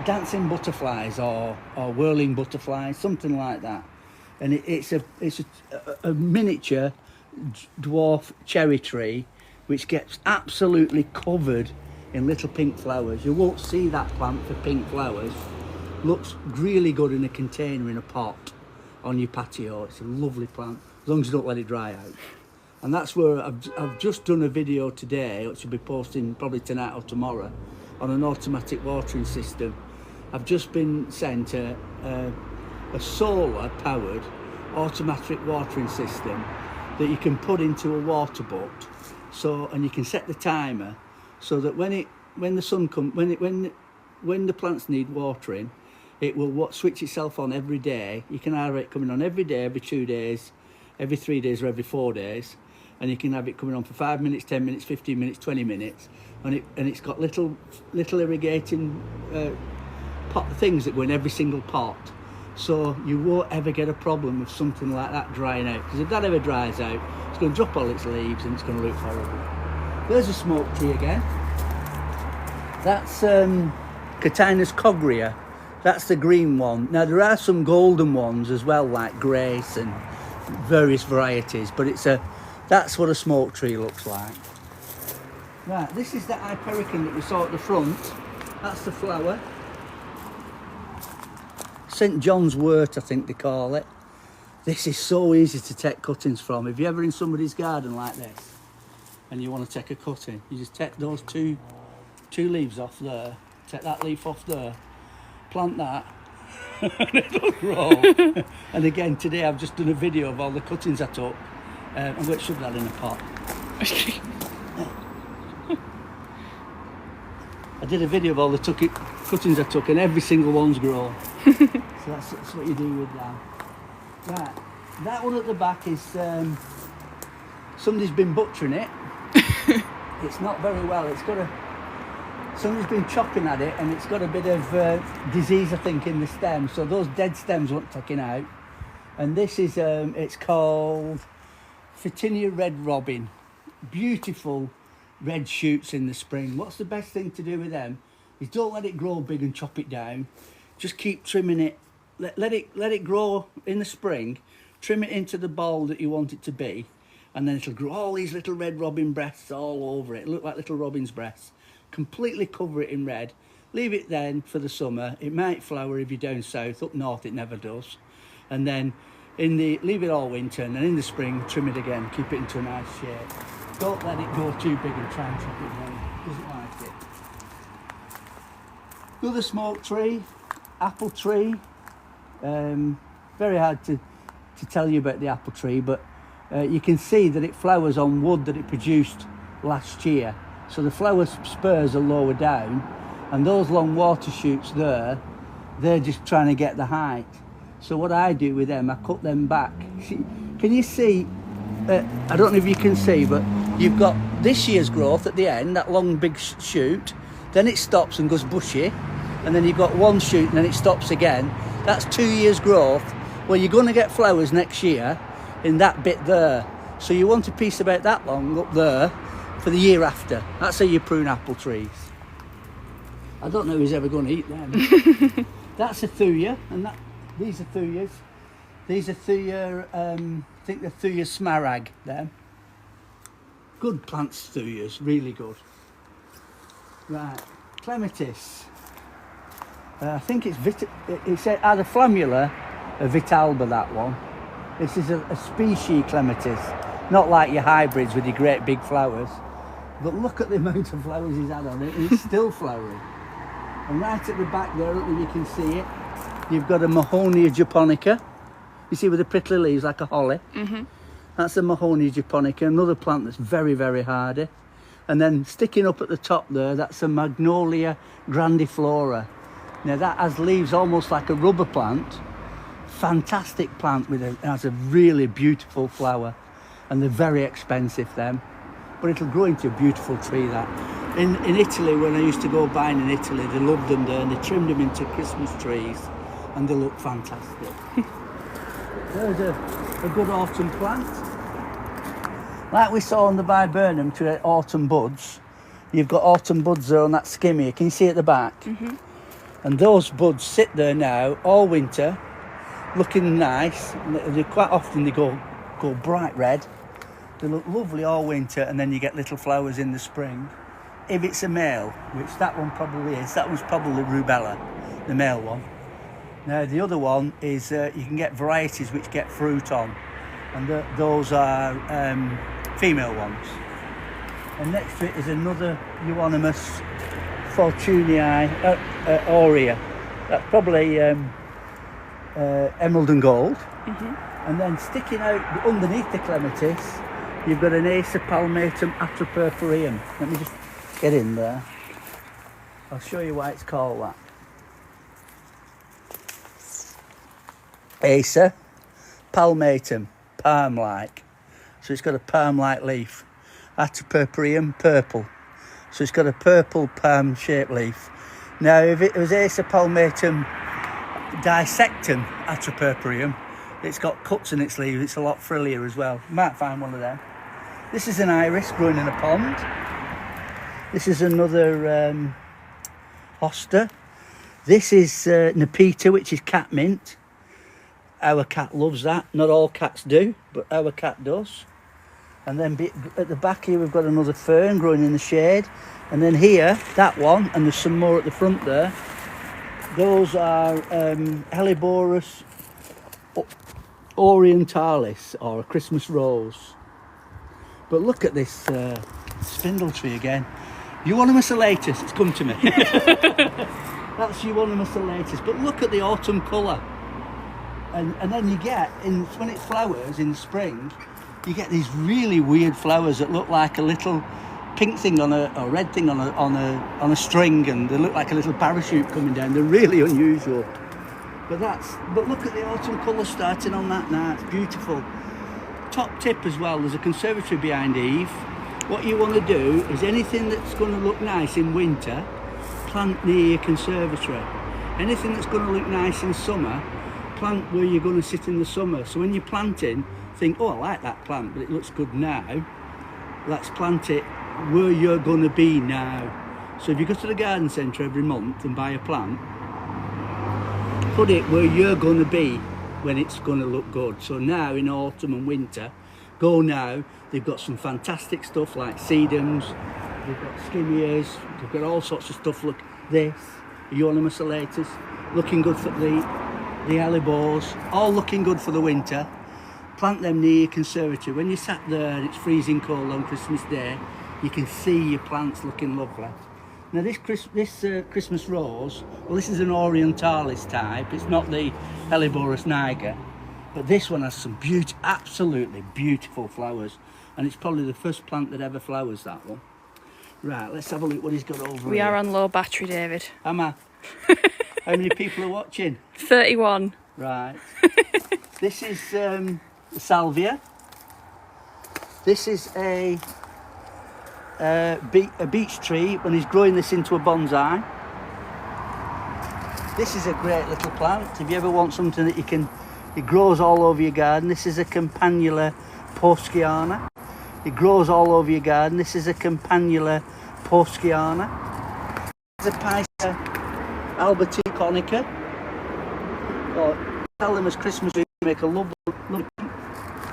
dancing butterflies or whirling butterflies, something like that. And it's a miniature dwarf cherry tree which gets absolutely covered in little pink flowers. You won't see that plant for pink flowers. Looks really good in a container, in a pot on your patio. It's a lovely plant, as long as you don't let it dry out. And that's where I've just done a video today, which will be posting probably tonight or tomorrow, on an automatic watering system. I've just been sent a solar powered automatic watering system that you can put into a water butt, and you can set the timer so that when the sun comes, when the plants need watering, it will switch itself on every day. You can have it coming on every day, every 2 days, every 3 days, or every 4 days, and you can have it coming on for 5 minutes, 10 minutes, 15 minutes, 20 minutes, and it's got little irrigating pot things that go in every single pot, so you won't ever get a problem with something like that drying out, because if that ever dries out, it's going to drop all its leaves and it's going to look horrible. There's a smoke tree again. That's Catinus cogrea. That's the green one. Now there are some golden ones as well, like Grace and various varieties, but that's what a smoke tree looks like. Right, this is the Hypericon that we saw at the front. That's the flower. St John's wort, I think they call it. This is so easy to take cuttings from. If you're ever in somebody's garden like this and you want to take a cutting, you just take those two leaves off there, take that leaf off there, plant that, and it'll grow. And again, today I've just done a video of all the cuttings I took. I'm going to shove that in a pot. I did a video of all the cuttings I took, and every single one's grown. So that's what you do with that. Right, that one at the back is somebody's been butchering it. It's not very well. Somebody's been chopping at it, and it's got a bit of disease, I think, in the stem. So those dead stems weren't taken out. And this is it's called Phytinia Red Robin. Beautiful red shoots in the spring. What's the best thing to do with them is don't let it grow big and chop it down. Just keep trimming it. Let it grow in the spring. Trim it into the ball that you want it to be, and then it'll grow all these little red robin breasts all over it. It'll look like little robin's breasts. Completely cover it in red. Leave it then for the summer. It might flower if you're down south. Up north it never does. And then leave it all winter, and then in the spring trim it again. Keep it into a nice shape. Don't let it go too big and try and chop it down. Doesn't like it. Another smoke tree, apple tree. Very hard to tell you about the apple tree, but you can see that it flowers on wood that it produced last year. So the flower spurs are lower down, and those long water shoots there, they're just trying to get the height. So what I do with them, I cut them back. Can you see? I don't know if you can see, but you've got this year's growth at the end, that long big shoot, then it stops and goes bushy, and then you've got one shoot and then it stops again. That's 2 years growth. Well, you're going to get flowers next year in that bit there. So you want a piece about that long up there for the year after. That's how you prune apple trees. I don't know who's ever going to eat them. That's a thuya, and these are thuyas. These are thuya, I think they're thuya smaragd, them. Good plants, thuyas, really good. Right, clematis. I think it's either Flammula or Vitalba, that one. This is a species clematis, not like your hybrids with your great big flowers. But look at the amount of flowers he's had on it, and it's still flowering. And right at the back there, I don't know if you can see it, you've got a Mahonia japonica. You see with the prickly leaves like a holly? Mm-hmm. That's a Mahonia japonica, another plant that's very, very hardy. And then sticking up at the top there, that's a Magnolia grandiflora. Now that has leaves almost like a rubber plant. Fantastic plant has a really beautiful flower, and they're very expensive them. But it'll grow into a beautiful tree. That in Italy, when I used to go buying in Italy, they loved them there, and they trimmed them into Christmas trees, and they look fantastic. There's a good autumn plant. Like we saw on the viburnum to autumn buds, you've got autumn buds there on that skimmy. Can you see at the back? Mm-hmm. And those buds sit there now all winter, looking nice. Quite often they go bright red. They look lovely all winter, and then you get little flowers in the spring. If it's a male, which that one probably is, that one's probably rubella, the male one. Now the other one is, you can get varieties which get fruit on, and those are female ones. And next to it is another Euonymus Fortunii aurea. That's probably emerald and gold. Mm-hmm. And then sticking out underneath the clematis, you've got an Acer palmatum atropurpureum. Let me just get in there. I'll show you why it's called that. Acer palmatum, palm-like. So it's got a palm-like leaf. Atropurpureum, purple. So it's got a purple palm-shaped leaf. Now, if it was Acer palmatum dissectum atropurpureum, it's got cuts in its leaves, it's a lot frillier as well. You might find one of them. This is an iris growing in a pond. This is another hosta. This is Nepeta, which is catmint. Our cat loves that. Not all cats do, but our cat does. And then at the back here, we've got another fern growing in the shade. And then here, that one, and there's some more at the front there. Those are Helleborus orientalis, or a Christmas rose. But look at this spindle tree again. Euonymus elatus, it's come to me. That's Euonymus elatus. But look at the autumn colour. And then you get, when it flowers in the spring, you get these really weird flowers that look like a little pink thing on a red thing on a string, and they look like a little parachute coming down. They're really unusual. But look at the autumn colour starting on that now. It's beautiful. Top tip as well, there's a conservatory behind Eve. What you want to do is anything that's going to look nice in winter, plant near your conservatory. Anything that's going to look nice in summer, plant where you're going to sit in the summer. So when you're planting, think, oh, I like that plant, but it looks good now. Let's plant it where you're going to be now. So if you go to the garden centre every month and buy a plant, put it where you're going to be when it's going to look good. So now in autumn and winter, go now. They've got some fantastic stuff like sedums, they've got skimmias, they've got all sorts of stuff. Look, this, Euonymus elatus, looking good for the hellebores, all looking good for the winter. Plant them near your conservatory. When you sat there and it's freezing cold on Christmas Day, you can see your plants looking lovely. Now this Christmas rose, well, this is an orientalis type. It's not the Helleborus niger, but this one has some absolutely beautiful flowers, and it's probably the first plant that ever flowers, that one. Right, let's have a look what he's got over here. We are on low battery, David. Am I? How many people are watching? 31. Right. This is salvia. This is a beech tree when he's growing this into a bonsai. This is a great little plant. If you ever want something that it grows all over your garden. This is a Campanula Posciana. It grows all over your garden. This is a Campanula Posciana. This is a Pica alberticonica. Or tell them as Christmas trees make a lovely.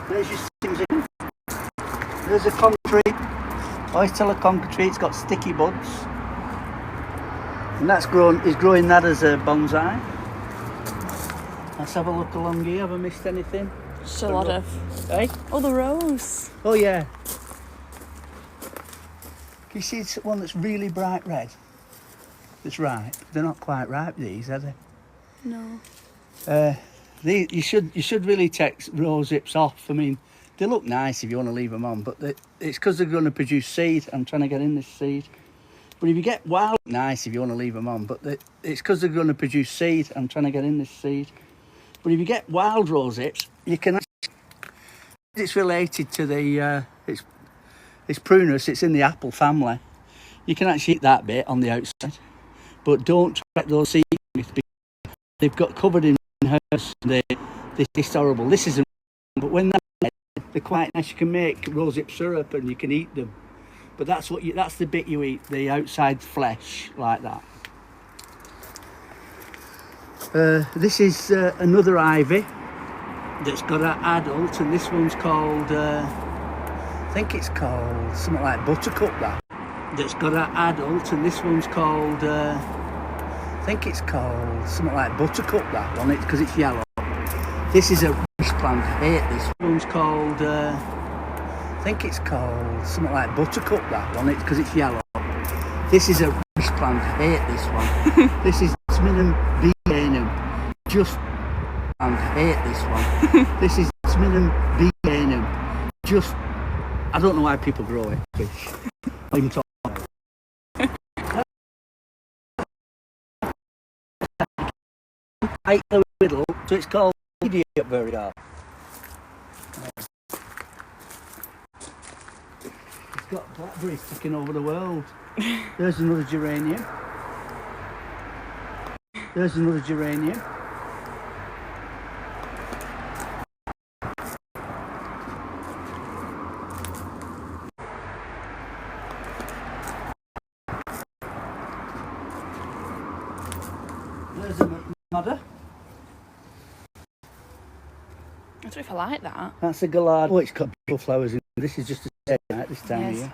There's your Simsing. There's a conker tree. I always tell a conker tree it's got sticky buds. And that's he's growing that as a bonsai. Let's have a look along here. Have I missed anything? Just a lot of. Eh? Oh, the rose. Oh yeah. Can you see it's one that's really bright red? That's ripe. They're not quite ripe, these, are they? No. You should really take rose hips off. I mean, they look nice if you want to leave them on, but it's because they're going to produce seed. I'm trying to get in this seed. But if you get wild, nice if you want to leave them on, but it's because they're going to produce seed. I'm trying to get in this seed. But if you get wild rose hips, you can. It's related to the it's prunus. It's in the apple family. You can actually eat that bit on the outside, but don't try those seeds because they've got covered in herbs. They taste horrible. This isn't, but when they're quite nice. You can make rosehip syrup and you can eat them. But that's the bit you eat, the outside flesh, like that. This is another ivy that's got an adult, and this one's called, I think it's called something like buttercup, that. That's got an adult, and this one's called, I think it's called something like buttercup, that one, because it's yellow. This is a rubbish plant, I hate this. One's called, I think it's called something like buttercup, that one, because it's yellow. This is a rubbish plant, I hate this one. This is Jasminum bianum. Just, and I hate this one. This is Jasminum bianum. Just, I don't know why people grow it. Not even talk about it. Right in the middle, so it's called idiot vireo. It's got blackberries sticking over the world. There's another geranium. There's another geranium. There's a McNodder. I don't know if I like that. That's a Gallard. Oh, it's got beautiful flowers in it. This is just a stage at this time of Yes. year.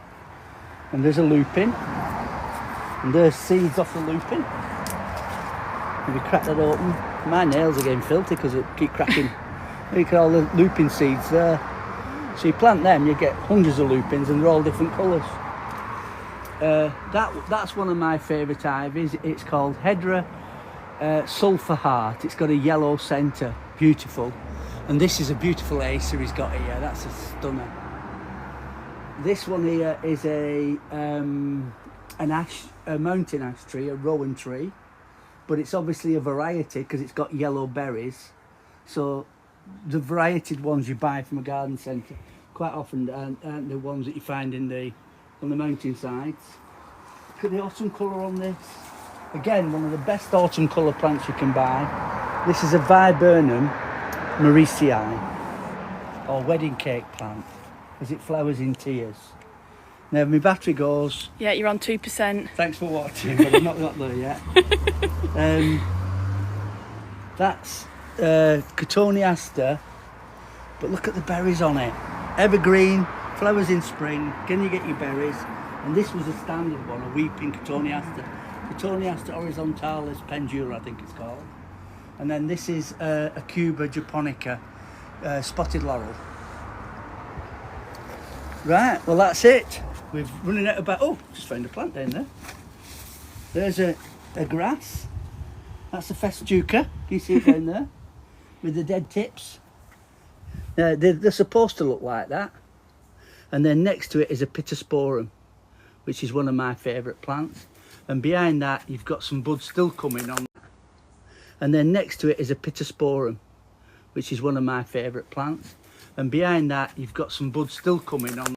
And there's a lupin. And there's seeds off the lupin. If you crack that open, my nails are getting filthy because it keep cracking. Look at all the lupin seeds there. So you plant them, you get hundreds of lupins and they're all different colours. That's one of my favourite ivies. It's called Hedera Sulphur Heart. It's got a yellow centre, beautiful. And this is a beautiful acer he's got here. That's a stunner. This one here is a mountain ash tree, a rowan tree, but it's obviously a variety because it's got yellow berries. So the varieted ones you buy from a garden centre quite often aren't the ones that you find on the mountain sides. Look at the autumn colour on this. Again, one of the best autumn colour plants you can buy. This is a Viburnum Mauritii, or wedding cake plant, as it flowers in tiers. Now my battery goes. Yeah, you're on 2%. Thanks for watching, but I'm not got there yet. That's Cotoneaster, but look at the berries on it. Evergreen, flowers in spring, can you get your berries? And this was a standard one, a weeping Cotoneaster. Cotoneaster horizontalis pendula, I think it's called. And then this is a Cuba japonica, spotted laurel. Right, well that's it. We're running out of oh, just found a plant down there. There's a grass. That's a festuca. Can you see it down there? With the dead tips. They're supposed to look like that. And then next to it is a Pittosporum, which is one of my favourite plants. And behind that, you've got some buds still coming on. And then next to it is a Pittosporum, which is one of my favourite plants. And behind that, you've got some buds still coming on.